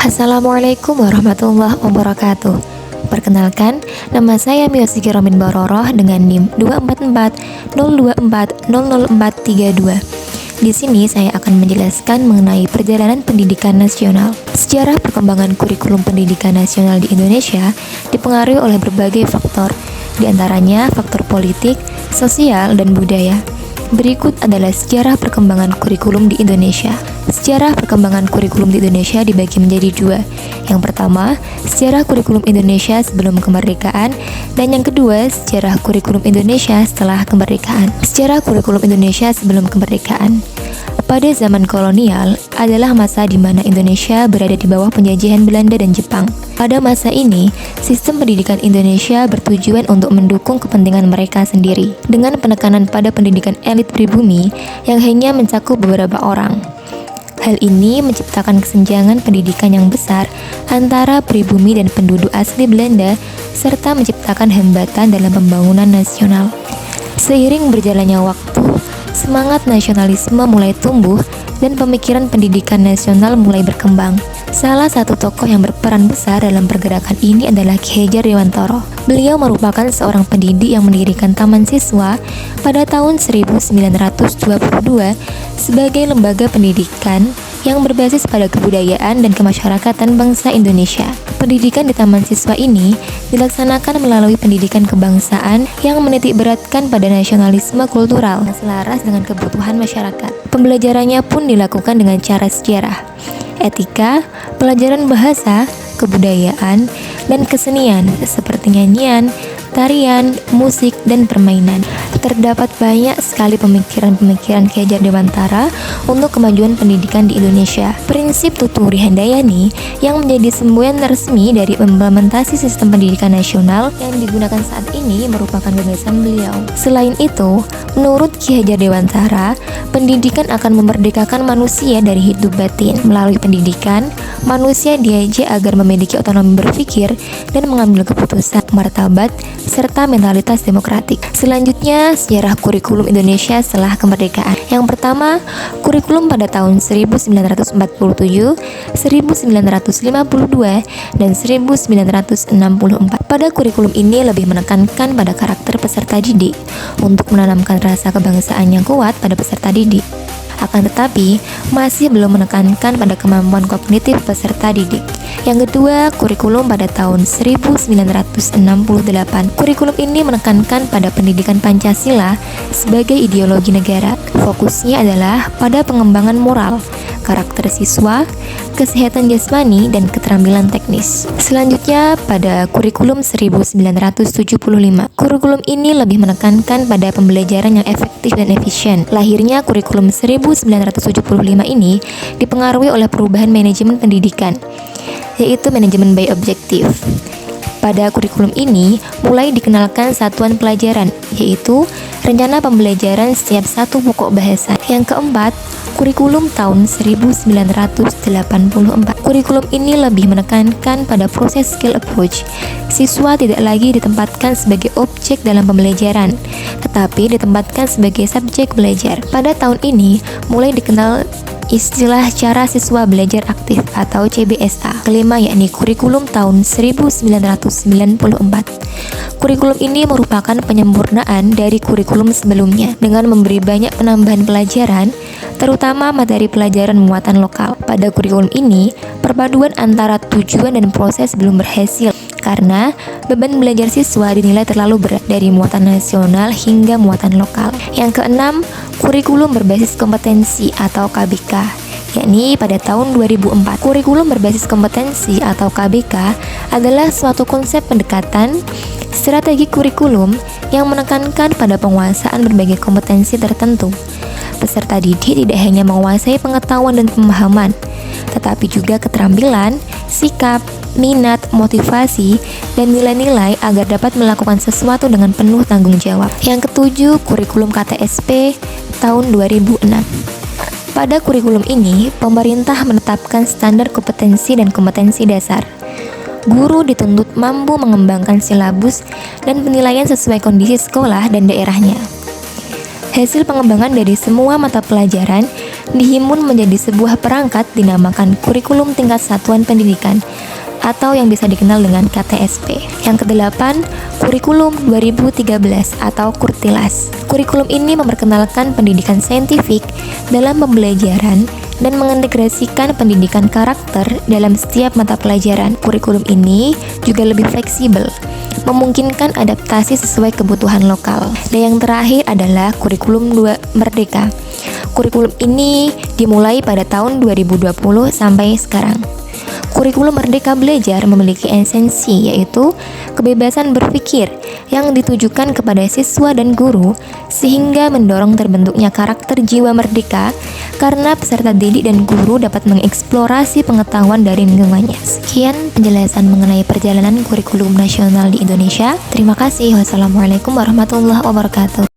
Assalamualaikum warahmatullahi wabarakatuh. Perkenalkan, nama saya Miosiki Romin Bororoh dengan NIM 24402400432. Di sini saya akan menjelaskan mengenai perjalanan pendidikan nasional. Sejarah perkembangan kurikulum pendidikan nasional di Indonesia dipengaruhi oleh berbagai faktor, di antaranya faktor politik, sosial, dan budaya. Berikut adalah sejarah perkembangan kurikulum di Indonesia. Sejarah perkembangan kurikulum di Indonesia dibagi menjadi dua. Yang pertama, sejarah kurikulum Indonesia sebelum kemerdekaan, dan yang kedua, sejarah kurikulum Indonesia setelah kemerdekaan. Sejarah kurikulum Indonesia sebelum kemerdekaan. Pada zaman kolonial adalah masa di mana Indonesia berada di bawah penjajahan Belanda dan Jepang. Pada masa ini, sistem pendidikan Indonesia bertujuan untuk mendukung kepentingan mereka sendiri, dengan penekanan pada pendidikan elit pribumi yang hanya mencakup beberapa orang. Hal ini menciptakan kesenjangan pendidikan yang besar antara pribumi dan penduduk asli Belanda, serta menciptakan hambatan dalam pembangunan nasional. Seiring berjalannya waktu, semangat nasionalisme mulai tumbuh dan pemikiran pendidikan nasional mulai berkembang. Salah satu tokoh yang berperan besar dalam pergerakan ini adalah Ki Hajar Dewantara. Beliau merupakan seorang pendidik yang mendirikan Taman Siswa pada tahun 1922 sebagai lembaga pendidikan yang berbasis pada kebudayaan dan kemasyarakatan bangsa Indonesia. Pendidikan di Taman Siswa ini dilaksanakan melalui pendidikan kebangsaan yang menitik beratkan pada nasionalisme kultural selaras dengan kebutuhan masyarakat. Pembelajarannya pun dilakukan dengan cara sejarah, etika, pelajaran bahasa, kebudayaan, dan kesenian seperti nyanyian, tarian, musik, dan permainan. Terdapat banyak sekali pemikiran-pemikiran Ki Hajar Dewantara untuk kemajuan pendidikan di Indonesia. Prinsip Tuturi Handayani yang menjadi semboyan resmi dari implementasi sistem pendidikan nasional yang digunakan saat ini merupakan gagasan beliau. Selain itu, menurut Ki Hajar Dewantara, pendidikan akan memerdekakan manusia dari hidup batin. Melalui pendidikan, manusia diajak agar memiliki otonomi berpikir dan mengambil keputusan, martabat, serta mentalitas demokratik. Selanjutnya, sejarah kurikulum Indonesia setelah kemerdekaan. Yang pertama, kurikulum pada tahun 1947, 1952, dan 1964. Pada kurikulum ini lebih menekankan pada karakter peserta didik untuk menanamkan rasa kebangsaan yang kuat pada peserta didik. Akan tetapi, masih belum menekankan pada kemampuan kognitif peserta didik. Yang kedua, kurikulum pada tahun 1968. Kurikulum ini menekankan pada pendidikan Pancasila sebagai ideologi negara. Fokusnya adalah pada pengembangan moral, karakter siswa, kesehatan jasmani, dan keterampilan teknis. Selanjutnya, pada kurikulum 1975. Kurikulum ini lebih menekankan pada pembelajaran yang efektif dan efisien. Lahirnya kurikulum 1975 ini dipengaruhi oleh perubahan manajemen pendidikan, yaitu manajemen by objektif. Pada kurikulum ini mulai dikenalkan satuan pelajaran, yaitu rencana pembelajaran setiap satu pokok bahasa. Yang keempat, kurikulum tahun 1984. Kurikulum ini lebih menekankan pada proses skill approach. Siswa tidak lagi ditempatkan sebagai objek dalam pembelajaran, tetapi ditempatkan sebagai subjek belajar. Pada tahun ini mulai dikenal istilah cara siswa belajar aktif atau CBSA. Kelima, yakni kurikulum tahun 1994. Kurikulum ini merupakan penyempurnaan dari kurikulum sebelumnya dengan memberi banyak penambahan pelajaran, terutama materi pelajaran muatan lokal. Pada kurikulum ini, perpaduan antara tujuan dan proses belum berhasil karena beban belajar siswa dinilai terlalu berat dari muatan nasional hingga muatan lokal. Yang keenam, kurikulum berbasis kompetensi atau KBK, yakni pada tahun 2004. Kurikulum berbasis kompetensi atau KBK adalah suatu konsep pendekatan strategi kurikulum yang menekankan pada penguasaan berbagai kompetensi tertentu. Peserta didik tidak hanya menguasai pengetahuan dan pemahaman, tetapi juga keterampilan, sikap, minat, motivasi, dan nilai-nilai agar dapat melakukan sesuatu dengan penuh tanggung jawab. Yang ketujuh, kurikulum KTSP tahun 2006. Pada kurikulum ini, pemerintah menetapkan standar kompetensi dan kompetensi dasar. Guru dituntut mampu mengembangkan silabus dan penilaian sesuai kondisi sekolah dan daerahnya. Hasil pengembangan dari semua mata pelajaran dihimpun menjadi sebuah perangkat dinamakan Kurikulum Tingkat Satuan Pendidikan atau yang bisa dikenal dengan KTSP. Yang kedelapan, Kurikulum 2013 atau Kurtilas. Kurikulum ini memperkenalkan pendidikan saintifik dalam pembelajaran dan mengintegrasikan pendidikan karakter dalam setiap mata pelajaran. Kurikulum ini juga lebih fleksibel, memungkinkan adaptasi sesuai kebutuhan lokal. Dan yang terakhir adalah Kurikulum 2 Merdeka. Kurikulum ini dimulai pada tahun 2020 sampai sekarang. Kurikulum Merdeka Belajar memiliki esensi, yaitu kebebasan berpikir yang ditujukan kepada siswa dan guru, sehingga mendorong terbentuknya karakter jiwa merdeka karena peserta didik dan guru dapat mengeksplorasi pengetahuan dari lingkungannya. Sekian penjelasan mengenai perjalanan kurikulum nasional di Indonesia. Terima kasih. Wassalamualaikum warahmatullahi wabarakatuh.